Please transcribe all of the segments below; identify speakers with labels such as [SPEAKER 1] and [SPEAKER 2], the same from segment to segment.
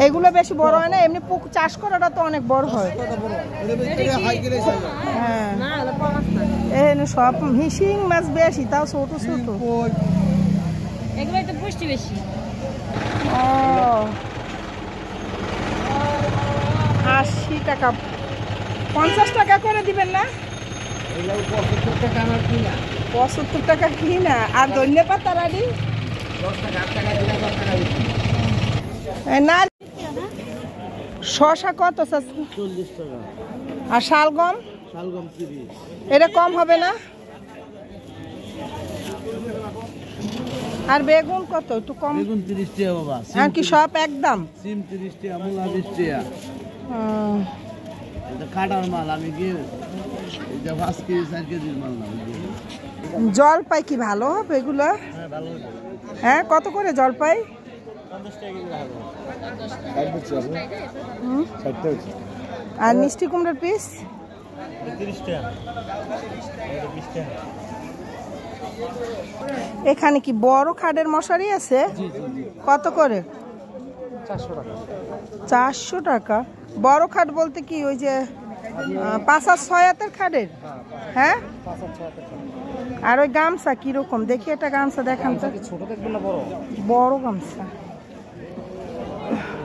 [SPEAKER 1] এগুলো বেশি বড় হয় না, এমনি পুকুর চাষ করাটা তো অনেক বড় হয়। হ্যাঁ সব হিসিং মাছ বেশি, তাও ছোট ছোট।
[SPEAKER 2] এগুলো তো পুষ্টি বেশি।
[SPEAKER 1] ও 80 টাকা, 50 টাকা করে দিবেন না? 75 টাকা কিনা। আর ধন্যবাদ পাতা রাডি না। শশা কত?
[SPEAKER 3] 40 টাকা।
[SPEAKER 1] আর শালগম?
[SPEAKER 3] শালগম 30।
[SPEAKER 1] এটা কম হবে না? আর বেগুন কত? একটু কম।
[SPEAKER 3] বেগুন 30 টাকা বাবা।
[SPEAKER 1] আর কি সব একদম?
[SPEAKER 3] সিম 30 টাকা, মূলা 20 টাকা। এটা কাটার মাল, আমি গিয়ে এটা 5 কেজি 4 কেজির মাল না।
[SPEAKER 1] জলপাই কি ভালো হবে এগুলো?
[SPEAKER 3] হ্যাঁ ভালো হবে।
[SPEAKER 1] হ্যাঁ কত করে জলপাই?
[SPEAKER 3] 50 টাকা কেজি ভালো। 60 টাকা। 60 টাকা।
[SPEAKER 1] আর মিষ্টি কুমড়ার পিস?
[SPEAKER 3] 30 টাকা। এটা 20 টাকা।
[SPEAKER 1] এখানে কি বড় খাডের মশারি আছে?
[SPEAKER 3] জি জি জি।
[SPEAKER 1] কত করে?
[SPEAKER 3] 400 টাকা।
[SPEAKER 1] 400 টাকা। বড় খাট বলতে কি ওই যে 5-6 হাতের খাটের? হ্যাঁ।
[SPEAKER 3] 5-6 টাকা।
[SPEAKER 1] আর ওই গামছা কিরকম দেখি? একটা গামছা দেখান তো।
[SPEAKER 3] ছোট দেখবেন না বড়?
[SPEAKER 1] বড় গামছা।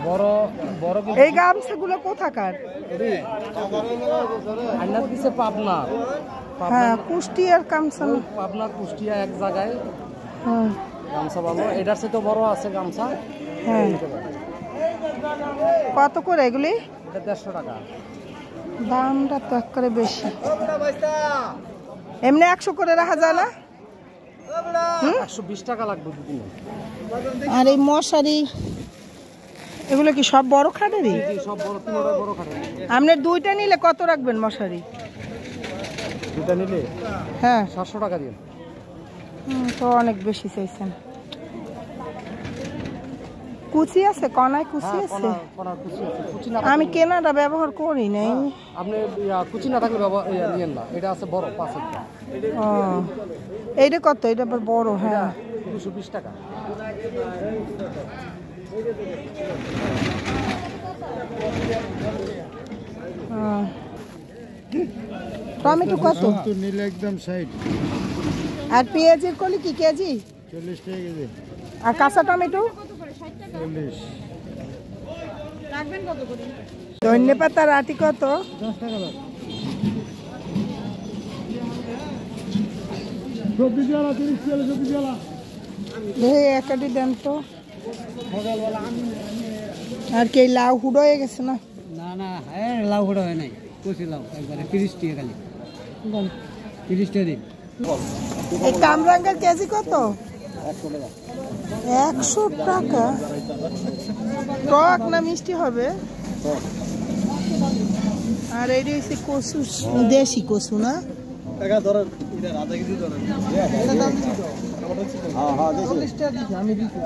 [SPEAKER 3] বড় বড়
[SPEAKER 1] এই গামছাগুলো কোথাকার?
[SPEAKER 3] আন্নার দিছে পাবনা।
[SPEAKER 1] হ্যাঁ কুষ্টিয়ার গামছা না?
[SPEAKER 3] পাবনা কুষ্টিয়া এক জায়গায়।
[SPEAKER 1] হ্যাঁ
[SPEAKER 3] গামছা ভালো, এটার চেয়ে তো বড় আছে গামছা।
[SPEAKER 1] হ্যাঁ। কত করে এগুলি?
[SPEAKER 3] এটা 150 টাকা।
[SPEAKER 1] দামটা তো একবারে বেশি। এমনি 100 করে রাখা যায় না?
[SPEAKER 3] 120 টাকা লাগবে দুদিনে।
[SPEAKER 1] আর এই মশারি এগুলো কি সব বড় খাটেরই?
[SPEAKER 3] সব বড়, তিনটা বড় খাটে।
[SPEAKER 1] আপনার দুইটা নিলে কত রাখবেন মশারি?
[SPEAKER 3] দুটা নিলে
[SPEAKER 1] হ্যাঁ
[SPEAKER 3] 700 টাকা দিন।
[SPEAKER 1] তো অনেক বেশি চাইছেন। কুচি আছে? কনায় কুচি আছে? আমি কেনাটা ব্যবহার করি নাই।
[SPEAKER 3] আপনি কুচি না থাকলে নিয়েন না, এটা আছে বড় 5 টাকা।
[SPEAKER 1] ও এইটা কত? এটা আবার বড়। হ্যাঁ
[SPEAKER 3] 220 টাকা।
[SPEAKER 1] টমেটো কত?
[SPEAKER 3] নিলে একদম 60।
[SPEAKER 1] আর পেঁয়াজের কলি কি কেজি?
[SPEAKER 3] 40 টাকা কেজি।
[SPEAKER 1] আর কাঁচা টমেটো?
[SPEAKER 3] 40।
[SPEAKER 1] ধন্যপাতা রাটি কত?
[SPEAKER 3] 10 টাকা। সবজি দিয়ালা 30 টাকা সবজি দিয়ালা।
[SPEAKER 1] এই একাটি দেন তো। আর কি লাউ হুড়ো হয়ে গেছে না?
[SPEAKER 3] না না, হ্যাঁ লাউ হুড়ো হয় নাই, কচি লাউ একবারে 30 টাকা খালি। 30 টাকা দিন।
[SPEAKER 1] এই কামরাঙ্গার কেজি কত?
[SPEAKER 3] 100 টাকা।
[SPEAKER 1] 100 টাকা। টক না মিষ্টি হবে? আর এইটা হচ্ছে কচু, দেশি কচু না?
[SPEAKER 3] টাকা ধরেন, এটা আধা কেজি ধরেন। এটা দাম দিছি তো। হ্যাঁ হ্যাঁ, 40 টাকা দিছি আমি দিছি।